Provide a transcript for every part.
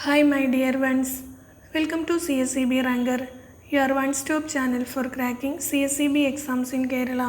Hi my dear ones, welcome to CSEB Ranker, your one-stop channel for cracking CSEB exams in Kerala.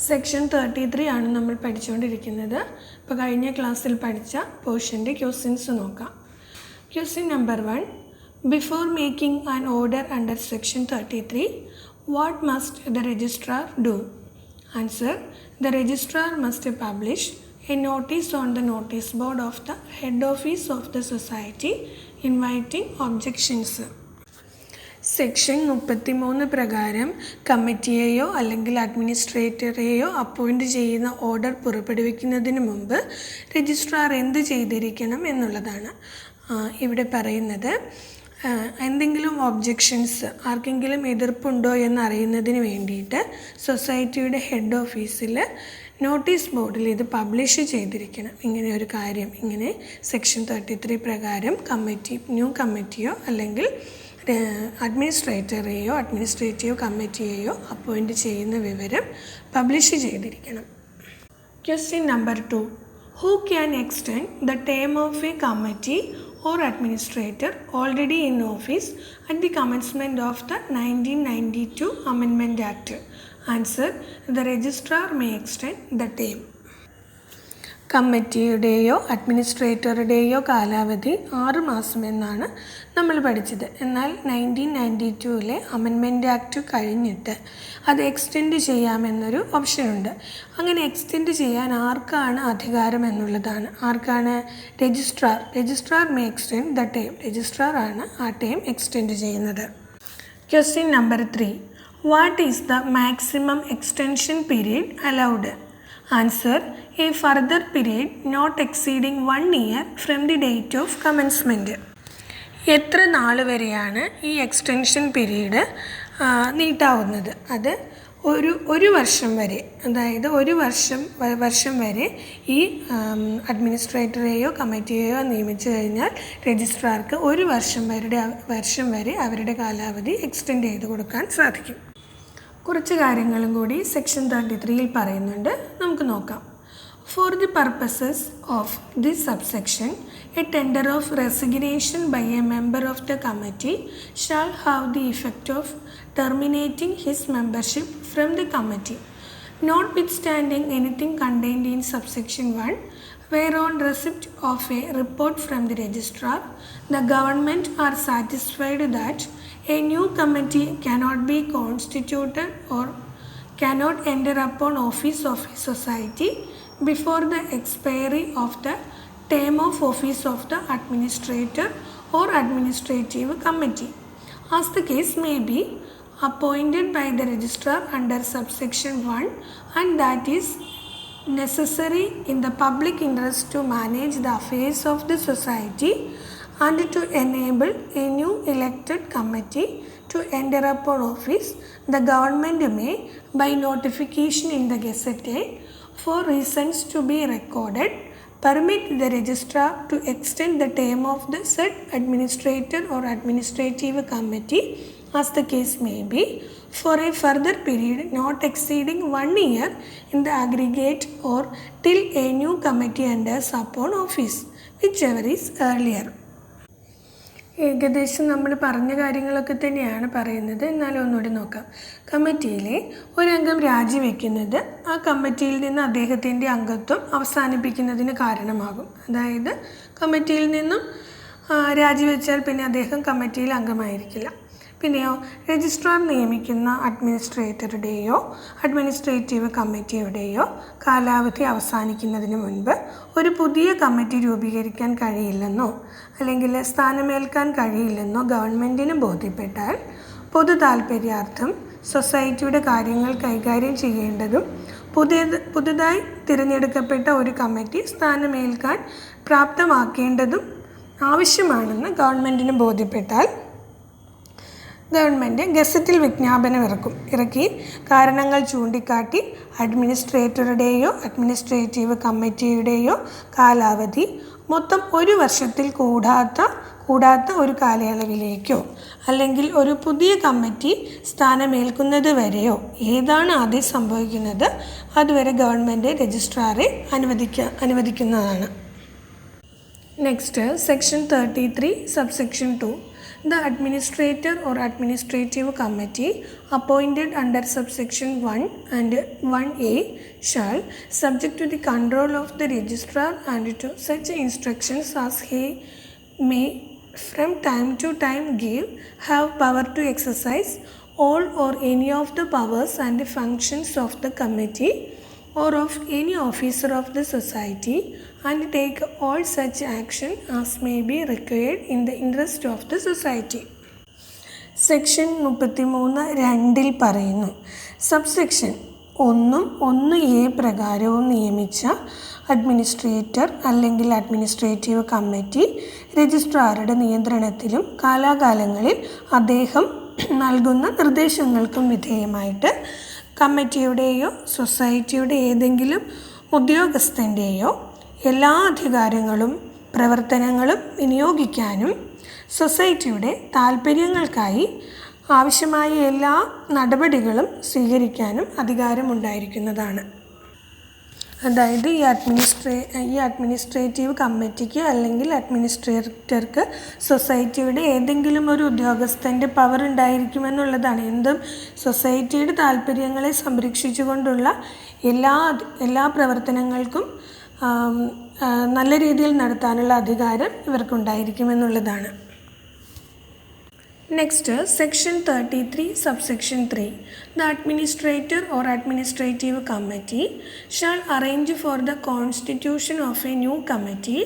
Section 33 ആണ് നമ്മൾ പഠിച്ചുകൊണ്ടിരിക്കുന്നത്. ഇപ്പോൾ കഴിഞ്ഞ ക്ലാസ്സിൽ പഠിച്ച പോർഷൻ്റെ ക്വസ്റ്റ്യൻസ് നോക്കാം. Question number 1. Before making an order under Section 33, what must the registrar do? Answer. The registrar must publish a notice on the notice board of the head office of the society inviting objections. Section 33 പ്രകാരം കമ്മിറ്റിയെയോ അല്ലെങ്കിൽ അഡ്മിനിസ്ട്രേറ്ററെയോ appoint ചെയ്യുന്ന order പുറപ്പെടുവിക്കുന്നതിന് മുമ്പ് registrar എന്ത് ചെയ്തിരിക്കണം എന്നുള്ളതാണ് ഇവിടെ പറയുന്നത്. എന്തെങ്കിലും ഒബ്ജെക്ഷൻസ്, ആർക്കെങ്കിലും എതിർപ്പുണ്ടോ എന്നറിയുന്നതിന് വേണ്ടിയിട്ട് സൊസൈറ്റിയുടെ ഹെഡ് ഓഫീസിൽ നോട്ടീസ് ബോർഡിൽ ഇത് പബ്ലിഷ് ചെയ്തിരിക്കണം. ഇങ്ങനെ ഒരു കാര്യം, ഇങ്ങനെ സെക്ഷൻ 33 പ്രകാരം ന്യൂ കമ്മിറ്റിയോ അല്ലെങ്കിൽ അഡ്മിനിസ്ട്രേറ്റീവ് കമ്മിറ്റിയെയോ അപ്പോയിൻ്റ് ചെയ്യുന്ന വിവരം പബ്ലിഷ് ചെയ്തിരിക്കണം. Question number 2. Who can extend the term of a committee or administrator already in office at the commencement of the 1992 Amendment Act? Answer. The registrar may extend the term. കമ്മിറ്റിയുടെയോ അഡ്മിനിസ്ട്രേറ്ററുടെയോ കാലാവധി 6 മാസം എന്നാണ് നമ്മൾ പഠിച്ചത്. എന്നാൽ 1992 amendment act കഴിഞ്ഞിട്ട് അത് extend ചെയ്യാമെന്നൊരു ഓപ്ഷനുണ്ട്. അങ്ങനെ extend ചെയ്യാൻ ആർക്കാണ് അധികാരം എന്നുള്ളതാണ്. ആർക്കാണ്? Registrar may extend the time. രജിസ്ട്രാറാണ് ആ ടൈം എക്സ്റ്റെൻഡ് ചെയ്യുന്നത്. Question number 3. What is the maximum extension period allowed? Answer. A further period not exceeding 1 year from the date of commencement. എത്ര നാൾ വരെയാണ് ഈ എക്സ്റ്റൻഷൻ പീരീഡ് നീട്ടാവുന്നത്? അത് ഒരു വർഷം വരെ, അതായത് ഒരു വർഷം വരെ ഈ അഡ്മിനിസ്ട്രേറ്ററെയോ കമ്മിറ്റിയെയോ നിയമിച്ചു കഴിഞ്ഞാൽ രജിസ്ട്രാർക്ക് ഒരു വർഷം വരെ അവരുടെ കാലാവധി എക്സ്റ്റെൻഡ് ചെയ്ത് കൊടുക്കാൻ സാധിക്കും. കുറച്ച് കാര്യങ്ങളും കൂടി സെക്ഷൻ 33 പറയുന്നുണ്ട്, നമുക്ക് നോക്കാം. For the purposes of this subsection, a tender of resignation by a member of the committee shall have the effect of terminating his membership from the committee, notwithstanding anything contained in subsection 1, whereon receipt of a report from the registrar, the government are satisfied that a new committee cannot be constituted or cannot enter upon office of a society before the expiry of the term of office of the administrator or administrative committee, as the case may be, appointed by the registrar under subsection 1, and that is necessary in the public interest to manage the affairs of the society and to enable a new elected committee to enter upon office. The government may, by notification in the Gazette, for reasons to be recorded, permit the registrar to extend the term of the said administrator or administrative committee, as the case may be, for a further period not exceeding 1 year in the aggregate or till a new committee enters upon office, whichever is earlier. ഏകദേശം നമ്മൾ പറഞ്ഞ കാര്യങ്ങളൊക്കെ തന്നെയാണ് പറയുന്നത്, എന്നാലും ഒന്നുകൂടി നോക്കാം. കമ്മിറ്റിയിലെ ഒരംഗം രാജിവെക്കുന്നത് ആ കമ്മിറ്റിയിൽ നിന്ന് അദ്ദേഹത്തിൻ്റെ അംഗത്വം അവസാനിപ്പിക്കുന്നതിന് കാരണമാകും. അതായത് കമ്മിറ്റിയിൽ നിന്നും രാജിവെച്ചാൽ പിന്നെ അദ്ദേഹം കമ്മിറ്റിയിൽ അംഗമായിരിക്കില്ല. പിന്നെയോ രജിസ്ട്രാർ നിയമിക്കുന്ന അഡ്മിനിസ്ട്രേറ്ററുടെയോ അഡ്മിനിസ്ട്രേറ്റീവ് കമ്മിറ്റിയുടെയോ കാലാവധി അവസാനിക്കുന്നതിന് മുൻപ് ഒരു പുതിയ കമ്മിറ്റി രൂപീകരിക്കാൻ കഴിയില്ലെന്നോ അല്ലെങ്കിൽ സ്ഥാനമേൽക്കാൻ കഴിയില്ലെന്നോ ഗവൺമെൻറ്റിന് ബോധ്യപ്പെട്ടാൽ പൊതു താൽപ്പര്യാർത്ഥം സൊസൈറ്റിയുടെ കാര്യങ്ങൾ കൈകാര്യം ചെയ്യേണ്ടതും പുതുതായി തിരഞ്ഞെടുക്കപ്പെട്ട ഒരു കമ്മിറ്റി സ്ഥാനമേൽക്കാൻ പ്രാപ്തമാക്കേണ്ടതും ആവശ്യമാണെന്ന് ഗവൺമെൻറ്റിന് ബോധ്യപ്പെട്ടാൽ ഗവൺമെൻറ് ഗസറ്റിൽ വിജ്ഞാപനം ഇറക്കി കാരണങ്ങൾ ചൂണ്ടിക്കാട്ടി അഡ്മിനിസ്ട്രേറ്ററുടെയോ അഡ്മിനിസ്ട്രേറ്റീവ് കമ്മിറ്റിയുടെയോ കാലാവധി മൊത്തം ഒരു വർഷത്തിൽ കൂടാത്ത ഒരു കാലയളവിലേക്കോ അല്ലെങ്കിൽ ഒരു പുതിയ കമ്മിറ്റി സ്ഥാനമേൽക്കുന്നത് വരെയോ ഏതാണ് ആദ്യം സംഭവിക്കുന്നത് അതുവരെ government രജിസ്ട്രാറെ അനുവദിക്കുന്നതാണ്. Next, section 33, subsection 2. The administrator or administrative committee appointed under subsection 1 and 1A shall, subject to the control of the registrar and to such instructions as he may from time to time give, have power to exercise all or any of the powers and functions of the committee or of any officer of the society, and take all such action as may be required in the interest of the society. Section 33(2) പറയുന്നു, subsection 1(1)(a) പ്രകാരവും നിയമിച്ച administrator അല്ലെങ്കിൽ administrative committee രജിസ്ട്രാറുടെ നിയന്ത്രണത്തിലും കാലാകാലങ്ങളിൽ അദ്ദേഹം നൽകുന്ന നിർദ്ദേശങ്ങൾക്കും വിധേയമായിട്ട് കമ്മിറ്റിയുടെയോ സൊസൈറ്റിയുടെ ഏതെങ്കിലും ഉദ്യോഗസ്ഥൻ്റെയോ എല്ലാ അധികാരങ്ങളും പ്രവർത്തനങ്ങളും വിനിയോഗിക്കാനും സൊസൈറ്റിയുടെ താൽപ്പര്യങ്ങൾക്കായി ആവശ്യമായ എല്ലാ നടപടികളും സ്വീകരിക്കാനും അധികാരമുണ്ടായിരിക്കുന്നതാണ്. അതായത് ഈ അഡ്മിനിസ്ട്രേറ്റീവ് കമ്മിറ്റിക്ക് അല്ലെങ്കിൽ അഡ്മിനിസ്ട്രേറ്റർക്ക് സൊസൈറ്റിയുടെ ഏതെങ്കിലും ഒരു ഉദ്യോഗസ്ഥൻ്റെ പവർ ഉണ്ടായിരിക്കുമെന്നുള്ളതാണ്. എന്തും സൊസൈറ്റിയുടെ താല്പര്യങ്ങളെ സംരക്ഷിച്ചുകൊണ്ടുള്ള എല്ലാ പ്രവർത്തനങ്ങൾക്കും നല്ല രീതിയിൽ നടത്താനുള്ള അധികാരം ഇവർക്കുണ്ടായിരിക്കുമെന്നുള്ളതാണ്. Next, section 33, subsection 3. The administrator or administrative committee shall arrange for the constitution of a new committee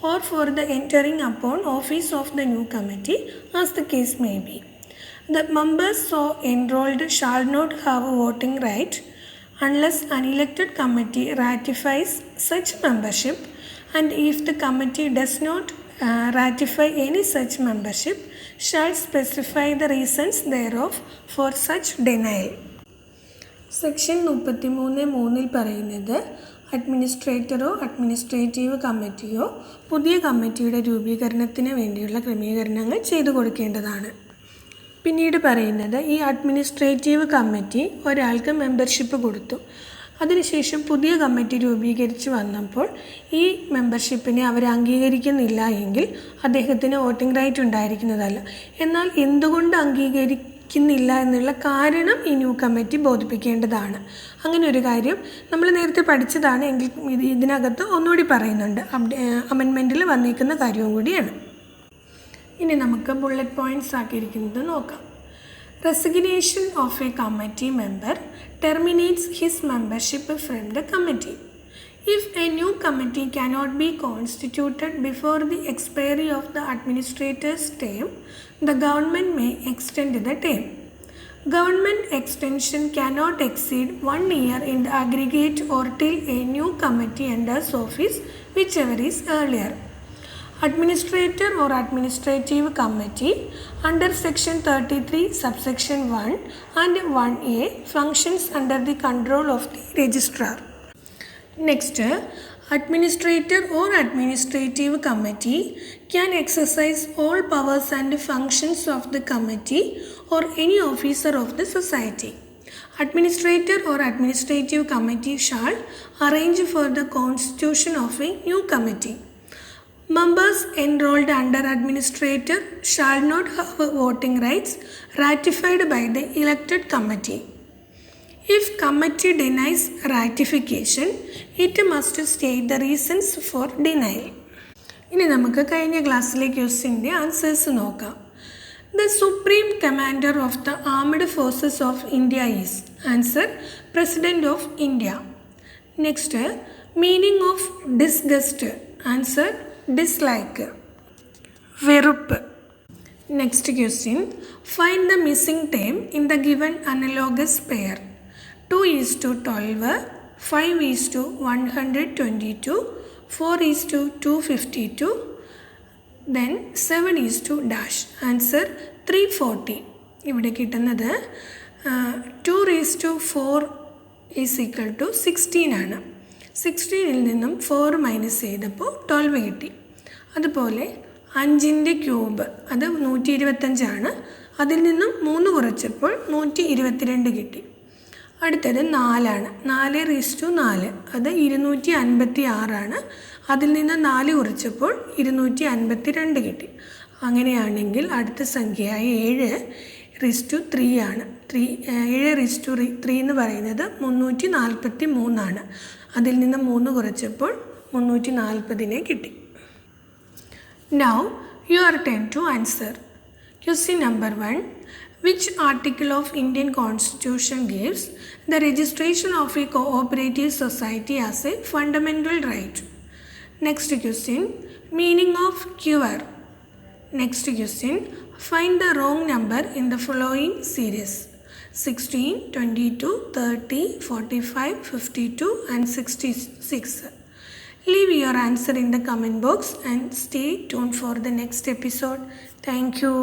or for the entering upon office of the new committee as the case may be. The members so enrolled shall not have voting right unless an elected committee ratifies such membership, and if the committee does not ratify any such membership, shall specify the reasons thereof for such denial. Section 33(3) പറയുന്നത് അഡ്മിനിസ്ട്രേറ്ററോ administrative കമ്മിറ്റിയോ പുതിയ കമ്മിറ്റിയുടെ രൂപീകരണത്തിന് വേണ്ടിയുള്ള ക്രമീകരണങ്ങൾ ചെയ്തു കൊടുക്കേണ്ടതാണ്. പിന്നീട് പറയുന്നത്, ഈ അഡ്മിനിസ്ട്രേറ്റീവ് കമ്മിറ്റി ഒരാൾക്ക് മെമ്പർഷിപ്പ് കൊടുത്തു, അതിനുശേഷം പുതിയ കമ്മിറ്റി രൂപീകരിച്ച് വന്നപ്പോൾ ഈ മെമ്പർഷിപ്പിനെ അവർ അംഗീകരിക്കുന്നില്ല എങ്കിൽ അദ്ദേഹത്തിന് വോട്ടിംഗ് റൈറ്റ് ഉണ്ടായിരിക്കുന്നതല്ല. എന്നാൽ എന്തുകൊണ്ട് അംഗീകരിക്കുന്നില്ല എന്നുള്ള കാരണം ഈ ന്യൂ കമ്മിറ്റി ബോധിപ്പിക്കേണ്ടതാണ്. അങ്ങനെ ഒരു കാര്യം നമ്മൾ നേരത്തെ പഠിച്ചതാണ് എങ്കിൽ ഇതിനകത്ത് ഒന്നുകൂടി പറയുന്നുണ്ട്, അമെൻമെൻറ്റിൽ വന്നിരിക്കുന്ന കാര്യവും കൂടിയാണ്. ഇനി നമുക്ക് ബുള്ളറ്റ് പോയിൻറ്റ്സ് ആക്കിയിരിക്കുന്നത് നോക്കാം. Resignation of a committee member terminates his membership from the committee. If a new committee cannot be constituted before the expiry of the administrator's term, the government may extend the term. Government extension cannot exceed 1 year in the aggregate or till a new committee enters office, whichever is earlier. Administrator or administrative committee under section 33 subsection 1 and 1A functions under the control of the registrar. Next, administrator or administrative committee can exercise all powers and functions of the committee or any officer of the society. Administrator or administrative committee shall arrange for the constitution of a new committee. Members enrolled under administrator shall not have voting rights ratified by the elected committee. If committee denies ratification, it must state the reasons for denial. ഇനി നമുക്ക് കഴിഞ്ഞ ക്ലാസ്സിലെ ക്വസ്റ്റ്യൻ്റെ answers നോക്കാം. The supreme commander of the armed forces of India is. Answer, President of India. Next, meaning of disgust. Answer, dislike. വെറുപ്പ്. Next question, find the missing term in the given analogous pair. 2:12, 5:122, 4:252, then 7:dash. Answer, 340. ഇവിടെ കിട്ടുന്നത് 2:4 is equal to 16 ആണ്. 16ൽ നിന്നും 4 minus ചെയ്തപ്പോൾ 12 കിട്ടി. അതുപോലെ 5ൻ്റെ cube അത് 125 ആണ്. അതിൽ നിന്നും 3 കുറച്ചപ്പോൾ 122 കിട്ടി. അടുത്തത് 4 4:4 അത് 256. അതിൽ നിന്ന് 4 കുറച്ചപ്പോൾ 252 കിട്ടി. അങ്ങനെയാണെങ്കിൽ അടുത്ത സംഖ്യയായ 7:3 ആണ്. 7:3 എന്ന് പറയുന്നത് 343. അതിൽ നിന്ന് 3 കുറച്ചപ്പോൾ 340 കിട്ടി. Now your turn to answer. Question number 1. Which article of Indian Constitution gives the registration of a cooperative society as a fundamental right? Next question. Meaning of cure. Next question. Find the wrong number in the following series: 16, 22, 30, 45, 52 and 66. Leave your answer in the comment box and stay tuned for the next episode. Thank you.